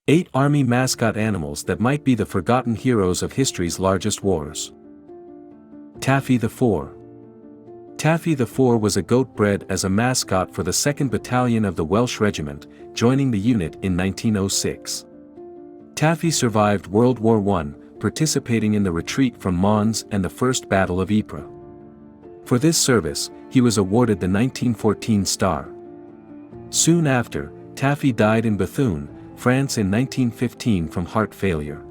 8 Army mascot animals that might be the forgotten heroes of history's largest wars. Taffy the Four. Taffy the Four was a goat bred as a mascot for the 2nd Battalion of the Welsh Regiment, joining the unit in 1906. Taffy survived World War I, participating in the retreat from Mons and the First Battle of Ypres. For this service, he was awarded the 1914 Star. Soon after, Taffy died in Bethune, France in 1915 from heart failure.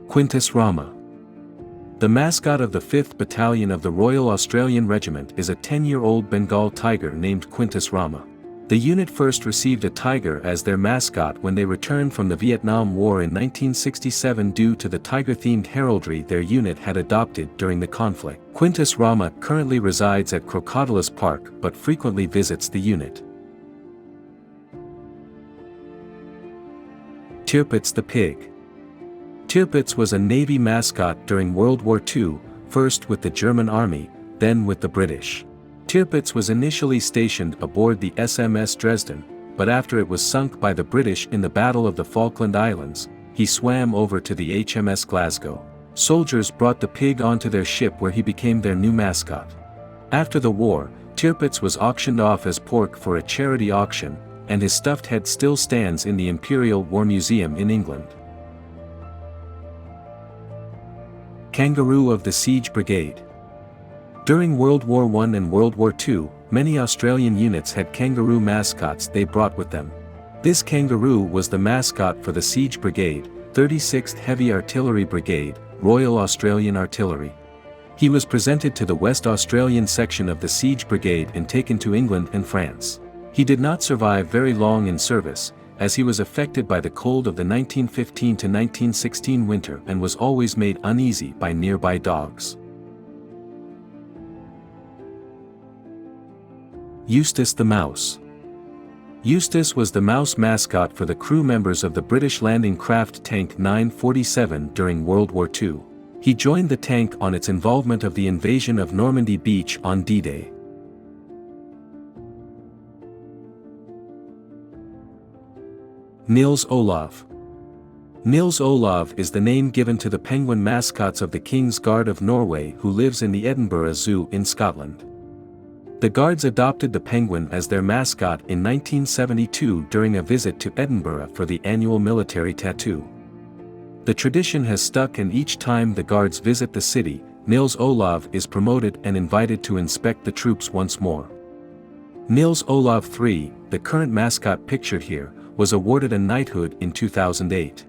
Quintus Rama. The mascot of the 5th Battalion of the Royal Australian Regiment is a 10-year-old Bengal tiger named Quintus Rama. The unit first received a tiger as their mascot when they returned from the Vietnam War in 1967 due to the tiger-themed heraldry their unit had adopted during the conflict. Quintus Rama currently resides at Crocodilus Park but frequently visits the unit. Tirpitz the Pig. Tirpitz was a Navy mascot during World War II, first with the German Army, then with the British. Tirpitz was initially stationed aboard the SMS Dresden, but after it was sunk by the British in the Battle of the Falkland Islands, he swam over to the HMS Glasgow. Soldiers brought the pig onto their ship where he became their new mascot. After the war, Tirpitz was auctioned off as pork for a charity auction, and his stuffed head still stands in the Imperial War Museum in England. Kangaroo of the Siege Brigade. During World War I and World War II, many Australian units had kangaroo mascots they brought with them. This kangaroo was the mascot for the Siege Brigade, 36th Heavy Artillery Brigade, Royal Australian Artillery. He was presented to the West Australian section of the Siege Brigade and taken to England and France. He did not survive very long in service, as he was affected by the cold of the 1915–1916 winter and was always made uneasy by nearby dogs. Eustace the Mouse. Eustace was the mouse mascot for the crew members of the British landing craft Tank 947 during World War II. He joined the tank on its involvement of the invasion of Normandy Beach on D-Day. Nils Olav. Nils Olav is the name given to the penguin mascots of the King's Guard of Norway who lives in the Edinburgh Zoo in Scotland. The Guards adopted the penguin as their mascot in 1972 during a visit to Edinburgh for the annual military tattoo. The tradition has stuck, and each time the Guards visit the city, Nils Olav is promoted and invited to inspect the troops once more. Nils Olav III, the current mascot pictured here, was awarded a knighthood in 2008.